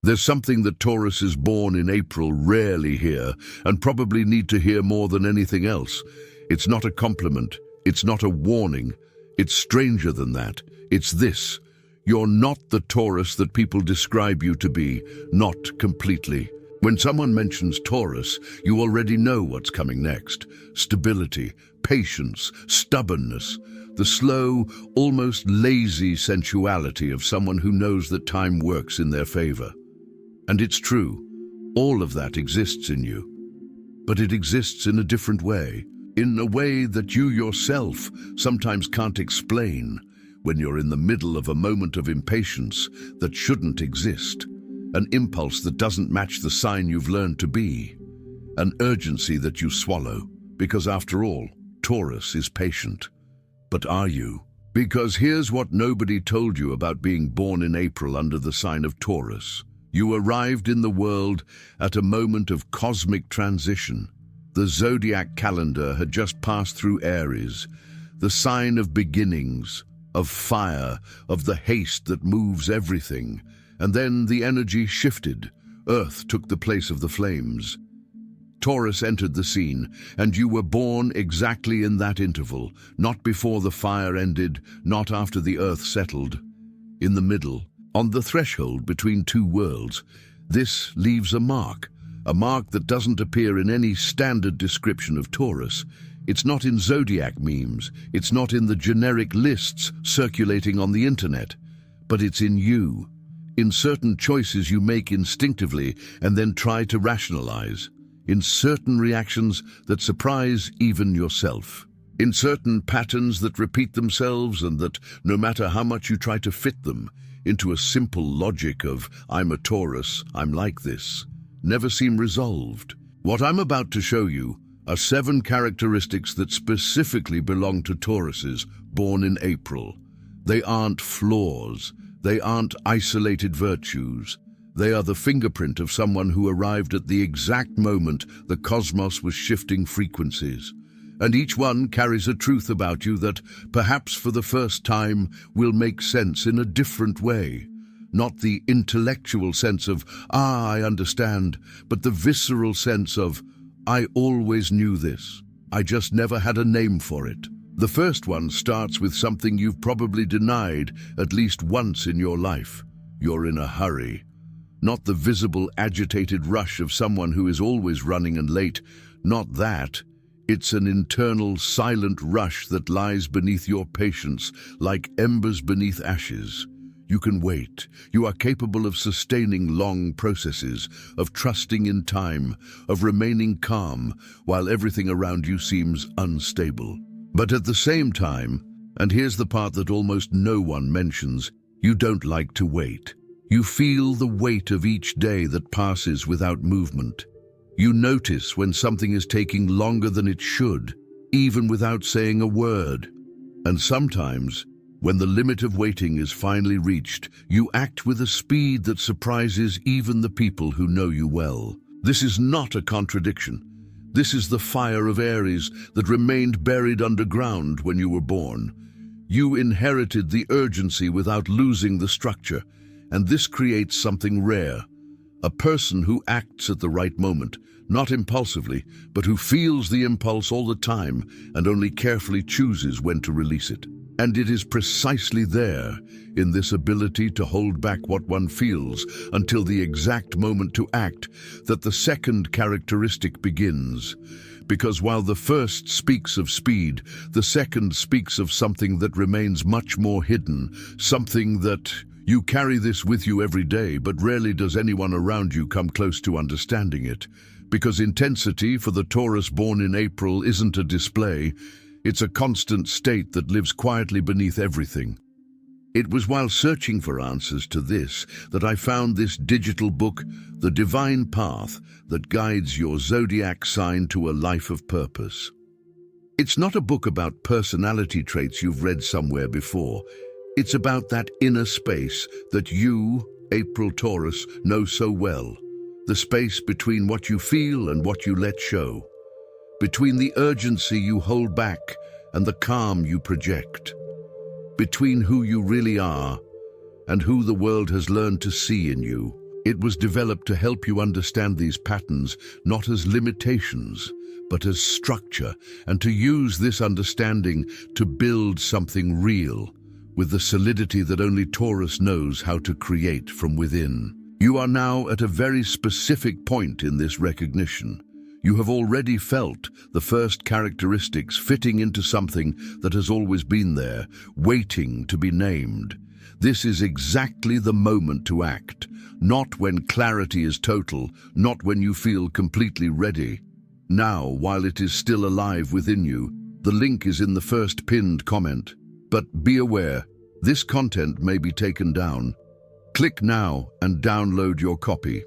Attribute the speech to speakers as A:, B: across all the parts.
A: There's something that Taurus is born in April rarely hear, and probably need to hear more than anything else. It's not a compliment, it's not a warning, it's stranger than that. It's this: you're not the Taurus that people describe you to be, not completely. When someone mentions Taurus, you already know what's coming next. Stability, patience, stubbornness, the slow, almost lazy sensuality of someone who knows that time works in their favor. And it's true, all of that exists in you. But it exists in a different way, in a way that you yourself sometimes can't explain, when you're in the middle of a moment of impatience that shouldn't exist, an impulse that doesn't match the sign you've learned to be, an urgency that you swallow, because after all, Taurus is patient. But are you? Because here's what nobody told you about being born in April under the sign of Taurus. You arrived in the world at a moment of cosmic transition. The zodiac calendar had just passed through Aries, the sign of beginnings, of fire, of the haste that moves everything. And then the energy shifted. Earth took the place of the flames. Taurus entered the scene, and you were born exactly in that interval, not before the fire ended, not after the earth settled. In the middle, on the threshold between two worlds, this leaves a mark that doesn't appear in any standard description of Taurus. It's not in zodiac memes, it's not in the generic lists circulating on the internet, but it's in you, in certain choices you make instinctively and then try to rationalize, in certain reactions that surprise even yourself, in certain patterns that repeat themselves and that, no matter how much you try to fit them into a simple logic of "I'm a Taurus, I'm like this," never seem resolved. What I'm about to show you are 7 characteristics that specifically belong to Tauruses born in April. They aren't flaws, they aren't isolated virtues. They are the fingerprint of someone who arrived at the exact moment the cosmos was shifting frequencies. And each one carries a truth about you that, perhaps for the first time, will make sense in a different way. Not the intellectual sense of, I understand, but the visceral sense of, I always knew this. I just never had a name for it. The first one starts with something you've probably denied at least once in your life. You're in a hurry. Not the visible, agitated rush of someone who is always running and late. Not that. It's an internal, silent rush that lies beneath your patience, like embers beneath ashes. You can wait. You are capable of sustaining long processes, of trusting in time, of remaining calm while everything around you seems unstable. But at the same time, and here's the part that almost no one mentions, you don't like to wait. You feel the weight of each day that passes without movement. You notice when something is taking longer than it should, even without saying a word. And sometimes, when the limit of waiting is finally reached, you act with a speed that surprises even the people who know you well. This is not a contradiction. This is the fire of Aries that remained buried underground when you were born. You inherited the urgency without losing the structure, and this creates something rare. A person who acts at the right moment, not impulsively, but who feels the impulse all the time and only carefully chooses when to release it. And it is precisely there, in this ability to hold back what one feels until the exact moment to act, that the second characteristic begins. Because while the first speaks of speed, the second speaks of something that remains much more hidden, something that you carry this with you every day, but rarely does anyone around you come close to understanding it. Because intensity for the Taurus born in April isn't a display, it's a constant state that lives quietly beneath everything. It was while searching for answers to this that I found this digital book, The Divine Path, that guides your zodiac sign to a life of purpose. It's not a book about personality traits you've read somewhere before. It's about that inner space that you, April Taurus, know so well. The space between what you feel and what you let show. Between the urgency you hold back and the calm you project. Between who you really are and who the world has learned to see in you. It was developed to help you understand these patterns not as limitations, but as structure, and to use this understanding to build something real, with the solidity that only Taurus knows how to create from within. You are now at a very specific point in this recognition. You have already felt the first characteristics fitting into something that has always been there, waiting to be named. This is exactly the moment to act, not when clarity is total, not when you feel completely ready. Now, while it is still alive within you, the link is in the first pinned comment. But be aware, this content may be taken down. Click now and download your copy.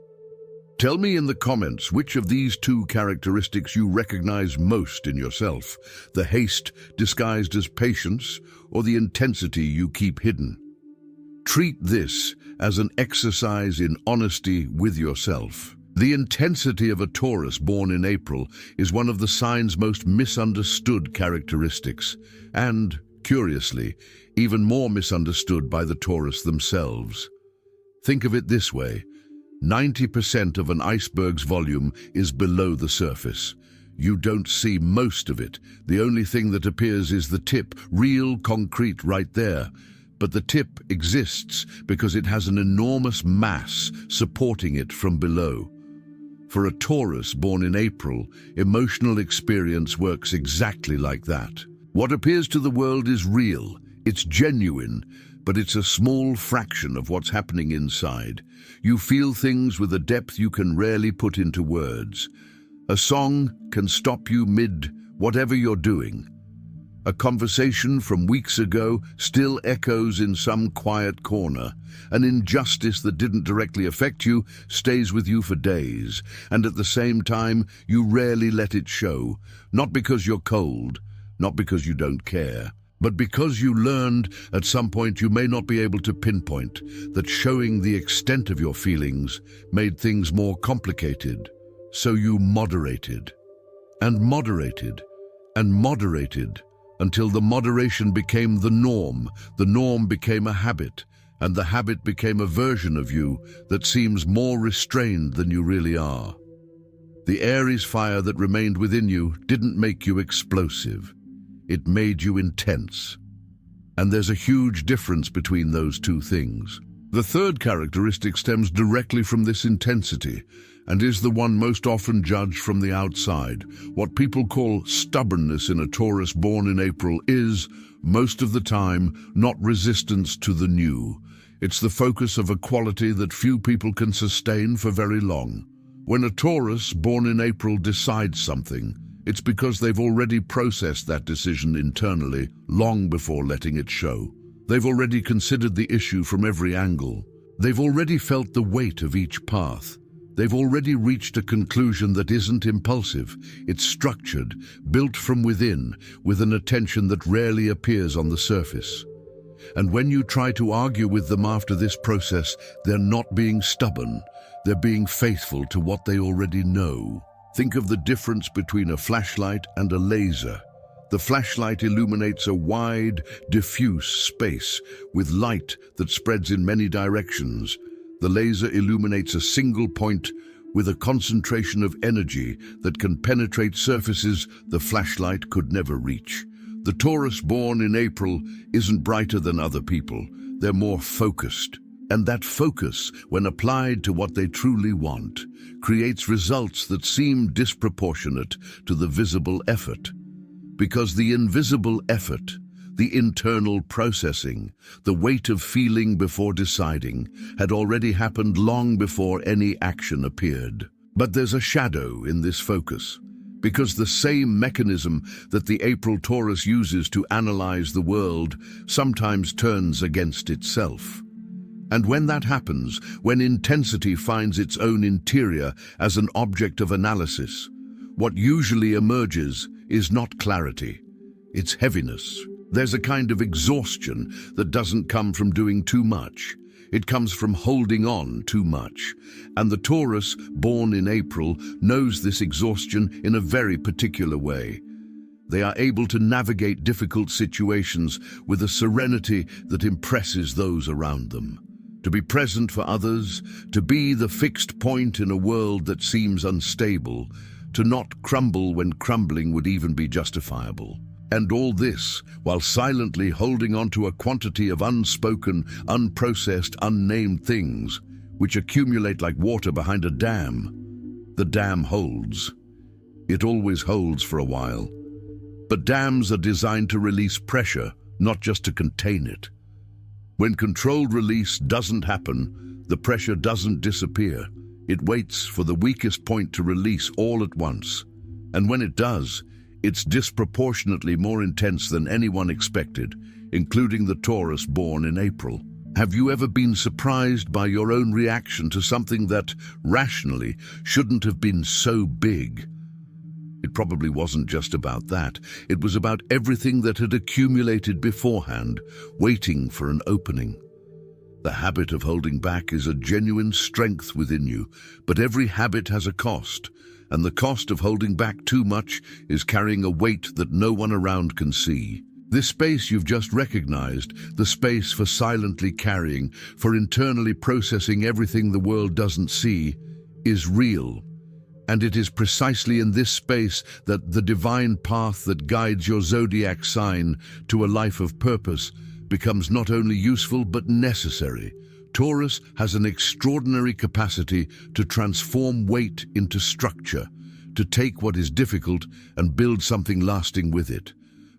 A: Tell me in the comments which of these two characteristics you recognize most in yourself, the haste disguised as patience or the intensity you keep hidden. Treat this as an exercise in honesty with yourself. The intensity of a Taurus born in April is one of the sign's most misunderstood characteristics, and, curiously, even more misunderstood by the Taurus themselves. Think of it this way: 90% of an iceberg's volume is below the surface. You don't see most of it. The only thing that appears is the tip, real concrete right there. But the tip exists because it has an enormous mass supporting it from below. For a Taurus born in April, emotional experience works exactly like that. What appears to the world is real, it's genuine, but it's a small fraction of what's happening inside. You feel things with a depth you can rarely put into words. A song can stop you mid whatever you're doing. A conversation from weeks ago still echoes in some quiet corner. An injustice that didn't directly affect you stays with you for days, and at the same time, you rarely let it show. Not because you're cold, not because you don't care, but because you learned at some point you may not be able to pinpoint that showing the extent of your feelings made things more complicated. So you moderated, and moderated, and moderated, until the moderation became the norm became a habit, and the habit became a version of you that seems more restrained than you really are. The Aries fire that remained within you didn't make you explosive. It made you intense. And there's a huge difference between those two things. The third characteristic stems directly from this intensity, and is the one most often judged from the outside. What people call stubbornness in a Taurus born in April is, most of the time, not resistance to the new. It's the focus of a quality that few people can sustain for very long. When a Taurus born in April decides something, it's because they've already processed that decision internally, long before letting it show. They've already considered the issue from every angle. They've already felt the weight of each path. They've already reached a conclusion that isn't impulsive. It's structured, built from within, with an attention that rarely appears on the surface. And when you try to argue with them after this process, they're not being stubborn. They're being faithful to what they already know. Think of the difference between a flashlight and a laser. The flashlight illuminates a wide, diffuse space with light that spreads in many directions. The laser illuminates a single point with a concentration of energy that can penetrate surfaces the flashlight could never reach. The Taurus born in April isn't brighter than other people. They're more focused. And that focus, when applied to what they truly want, creates results that seem disproportionate to the visible effort. Because the invisible effort, the internal processing, the weight of feeling before deciding, had already happened long before any action appeared. But there's a shadow in this focus, because the same mechanism that the April Taurus uses to analyze the world sometimes turns against itself. And when that happens, when intensity finds its own interior as an object of analysis, what usually emerges is not clarity, it's heaviness. There's a kind of exhaustion that doesn't come from doing too much. It comes from holding on too much. And the Taurus, born in April, knows this exhaustion in a very particular way. They are able to navigate difficult situations with a serenity that impresses those around them. to be present for others, to be the fixed point in a world that seems unstable, to not crumble when crumbling would even be justifiable. And all this while silently holding on to a quantity of unspoken, unprocessed, unnamed things which accumulate like water behind a dam. The dam holds. It always holds for a while. But dams are designed to release pressure, not just to contain it. When controlled release doesn't happen, the pressure doesn't disappear. It waits for the weakest point to release all at once. And when it does, it's disproportionately more intense than anyone expected, including the Taurus born in April. Have you ever been surprised by your own reaction to something that, rationally, shouldn't have been so big? It probably wasn't just about that. It was about everything that had accumulated beforehand, waiting for an opening. The habit of holding back is a genuine strength within you, but every habit has a cost, and the cost of holding back too much is carrying a weight that no one around can see. This space you've just recognized, the space for silently carrying, for internally processing everything the world doesn't see, is real. And it is precisely in this space that the divine path that guides your zodiac sign to a life of purpose becomes not only useful but necessary. Taurus has an extraordinary capacity to transform weight into structure, to take what is difficult and build something lasting with it.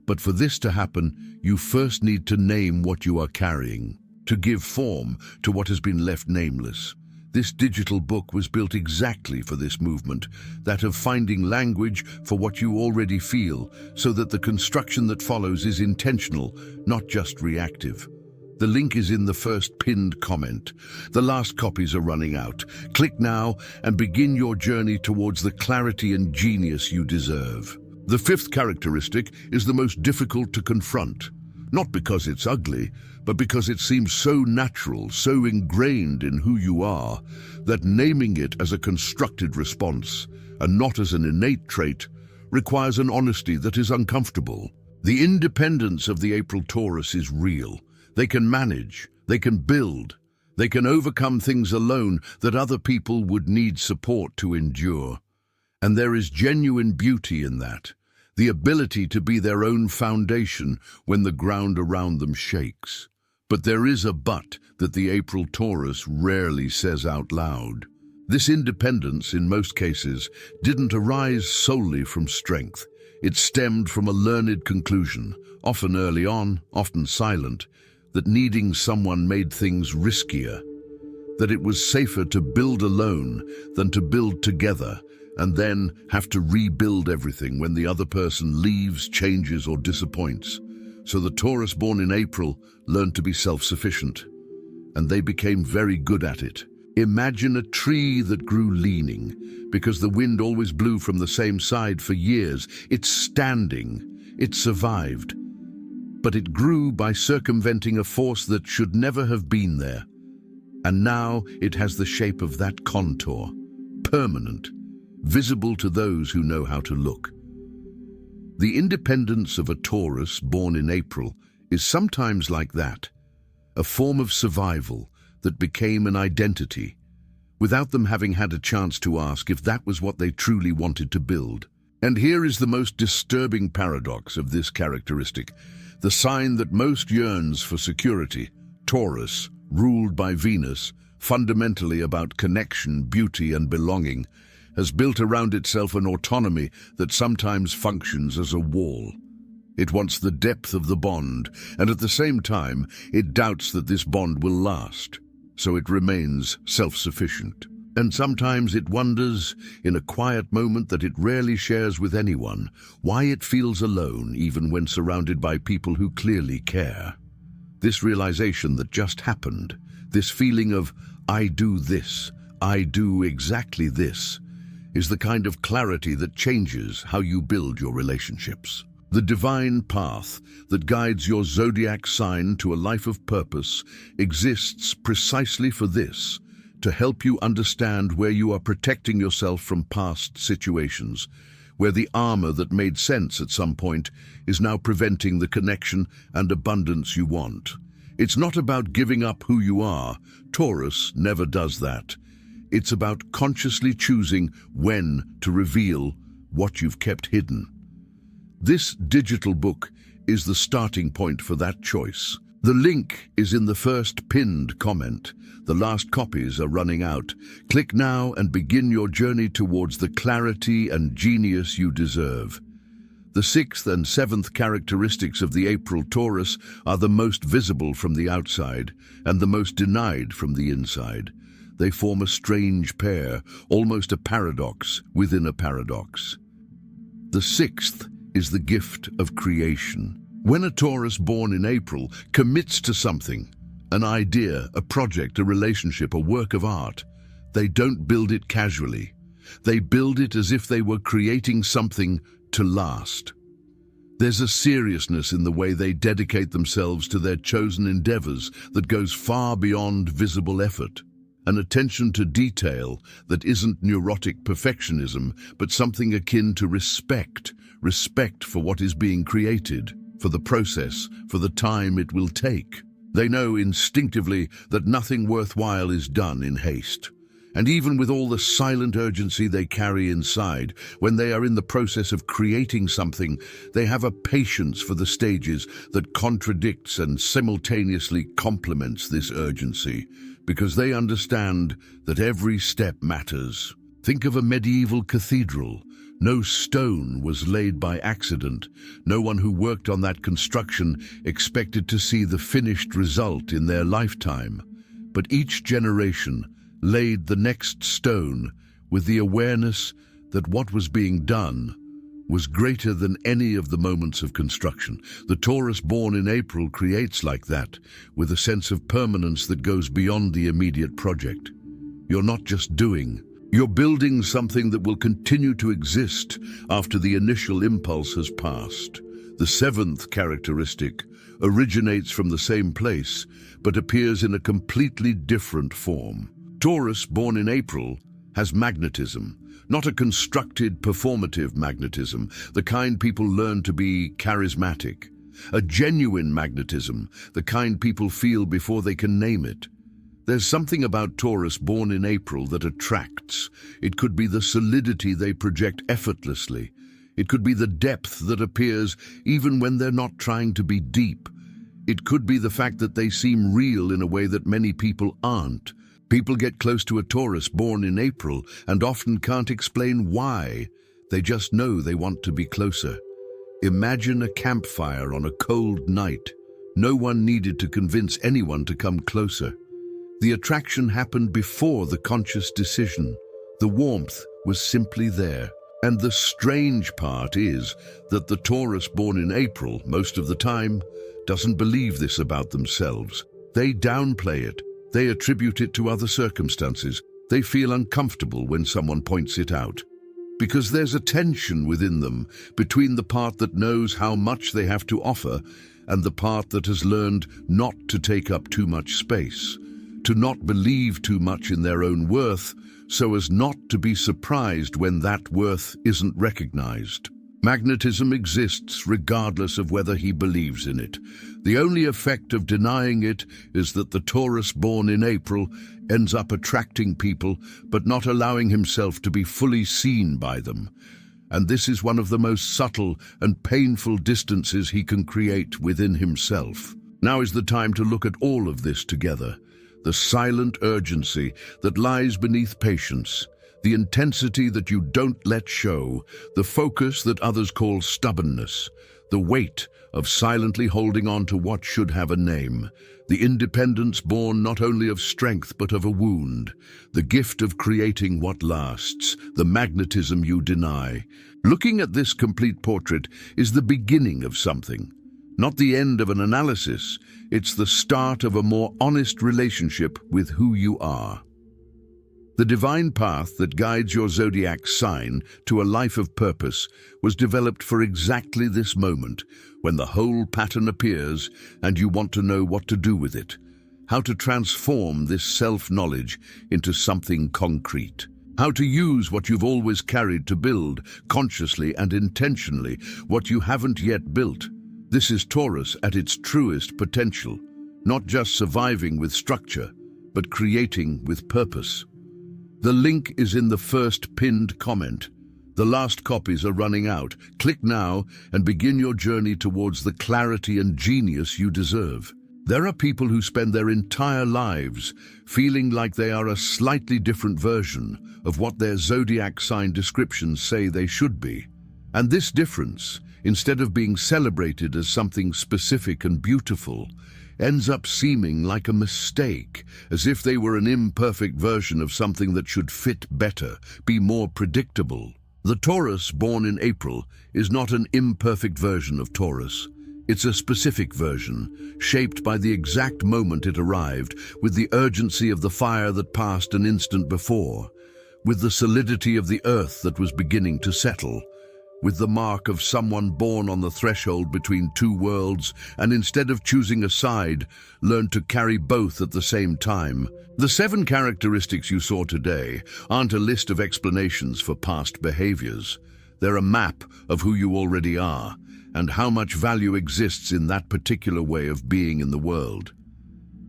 A: But for this to happen, you first need to name what you are carrying, to give form to what has been left nameless. This digital book was built exactly for this movement, that of finding language for what you already feel, so that the construction that follows is intentional, not just reactive. The link is in the first pinned comment. The last copies are running out. Click now and begin your journey towards the clarity and genius you deserve. The fifth characteristic is the most difficult to confront, not because it's ugly, but because it seems so natural, so ingrained in who you are, that naming it as a constructed response, and not as an innate trait, requires an honesty that is uncomfortable. The independence of the April Taurus is real. They can manage, they can build, they can overcome things alone that other people would need support to endure. And there is genuine beauty in that, the ability to be their own foundation when the ground around them shakes. But there is a but that the April Taurus rarely says out loud. This independence, in most cases, didn't arise solely from strength. It stemmed from a learned conclusion, often early on, often silent, that needing someone made things riskier, that it was safer to build alone than to build together, and then have to rebuild everything when the other person leaves, changes, or disappoints. So the Taurus born in April learned to be self-sufficient, and they became very good at it. Imagine a tree that grew leaning, because the wind always blew from the same side for years. It's standing, it survived, but it grew by circumventing a force that should never have been there. And now it has the shape of that contour, permanent, visible to those who know how to look. The independence of a Taurus born in April is sometimes like that, a form of survival that became an identity, without them having had a chance to ask if that was what they truly wanted to build. And here is the most disturbing paradox of this characteristic. The sign that most yearns for security, Taurus, ruled by Venus, fundamentally about connection, beauty, and belonging, has built around itself an autonomy that sometimes functions as a wall. It wants the depth of the bond, and at the same time, it doubts that this bond will last, so it remains self-sufficient. And sometimes it wonders, in a quiet moment that it rarely shares with anyone, why it feels alone even when surrounded by people who clearly care. This realization that just happened, this feeling of, I do this, I do exactly this, is the kind of clarity that changes how you build your relationships. The divine path that guides your zodiac sign to a life of purpose exists precisely for this, to help you understand where you are protecting yourself from past situations, where the armor that made sense at some point is now preventing the connection and abundance you want. It's not about giving up who you are. Taurus never does that. It's about consciously choosing when to reveal what you've kept hidden. This digital book is the starting point for that choice. The link is in the first pinned comment. The last copies are running out. Click now and begin your journey towards the clarity and genius you deserve. The 6th and 7th characteristics of the April Taurus are the most visible from the outside and the most denied from the inside. They form a strange pair, almost a paradox within a paradox. The 6th is the gift of creation. When a Taurus born in April commits to something, an idea, a project, a relationship, a work of art, they don't build it casually. They build it as if they were creating something to last. There's a seriousness in the way they dedicate themselves to their chosen endeavors that goes far beyond visible effort. An attention to detail that isn't neurotic perfectionism, but something akin to respect for what is being created, for the process, for the time it will take. They know instinctively that nothing worthwhile is done in haste. And even with all the silent urgency they carry inside, when they are in the process of creating something, they have a patience for the stages that contradicts and simultaneously complements this urgency, because they understand that every step matters. Think of a medieval cathedral. No stone was laid by accident. No one who worked on that construction expected to see the finished result in their lifetime. But each generation laid the next stone with the awareness that what was being done was greater than any of the moments of construction. The Taurus born in April creates like that, with a sense of permanence that goes beyond the immediate project. You're not just doing. You're building something that will continue to exist after the initial impulse has passed. The 7th characteristic originates from the same place, but appears in a completely different form. Taurus, born in April, has magnetism, not a constructed, performative magnetism, the kind people learn to be charismatic. A genuine magnetism, the kind people feel before they can name it. There's something about Taurus born in April that attracts. It could be the solidity they project effortlessly. It could be the depth that appears even when they're not trying to be deep. It could be the fact that they seem real in a way that many people aren't. People get close to a Taurus born in April and often can't explain why. They just know they want to be closer. Imagine a campfire on a cold night. No one needed to convince anyone to come closer. The attraction happened before the conscious decision. The warmth was simply there. And the strange part is that the Taurus born in April, most of the time, doesn't believe this about themselves. They downplay it. They attribute it to other circumstances. They feel uncomfortable when someone points it out. Because there's a tension within them between the part that knows how much they have to offer and the part that has learned not to take up too much space, to not believe too much in their own worth, so as not to be surprised when that worth isn't recognized. Magnetism exists regardless of whether he believes in it. The only effect of denying it is that the Taurus born in April ends up attracting people but not allowing himself to be fully seen by them. And this is one of the most subtle and painful distances he can create within himself. Now is the time to look at all of this together. The silent urgency that lies beneath patience, the intensity that you don't let show, the focus that others call stubbornness, the weight of silently holding on to what should have a name, the independence born not only of strength but of a wound, the gift of creating what lasts, the magnetism you deny. Looking at this complete portrait is the beginning of something. Not the end of an analysis, it's the start of a more honest relationship with who you are. The divine path that guides your zodiac sign to a life of purpose was developed for exactly this moment, when the whole pattern appears and you want to know what to do with it, how to transform this self-knowledge into something concrete, how to use what you've always carried to build, consciously and intentionally, what you haven't yet built. This is Taurus at its truest potential. not just surviving with structure, but creating with purpose. The link is in the first pinned comment. The last copies are running out. Click now and begin your journey towards the clarity and genius you deserve. There are people who spend their entire lives feeling like they are a slightly different version of what their zodiac sign descriptions say they should be. And this difference, instead of being celebrated as something specific and beautiful, ends up seeming like a mistake, as if they were an imperfect version of something that should fit better, be more predictable. The Taurus born in April is not an imperfect version of Taurus. It's a specific version, shaped by the exact moment it arrived, with the urgency of the fire that passed an instant before, with the solidity of the earth that was beginning to settle, with the mark of someone born on the threshold between two worlds and instead of choosing a side, learned to carry both at the same time. The 7 characteristics you saw today aren't a list of explanations for past behaviors. They're a map of who you already are and how much value exists in that particular way of being in the world.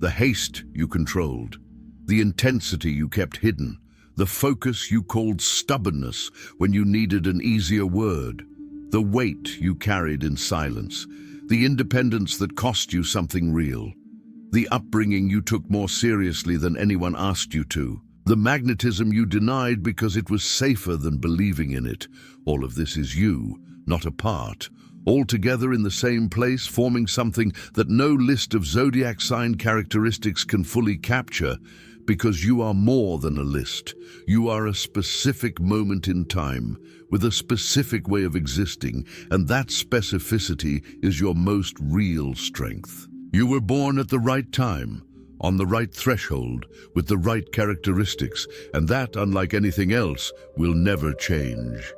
A: The haste you controlled, the intensity you kept hidden, the focus you called stubbornness when you needed an easier word, the weight you carried in silence, the independence that cost you something real, the upbringing you took more seriously than anyone asked you to, the magnetism you denied because it was safer than believing in it. All of this is you, not a part, all together in the same place, forming something that no list of zodiac sign characteristics can fully capture. Because you are more than a list. You are a specific moment in time, with a specific way of existing, and that specificity is your most real strength. You were born at the right time, on the right threshold, with the right characteristics, and that, unlike anything else, will never change.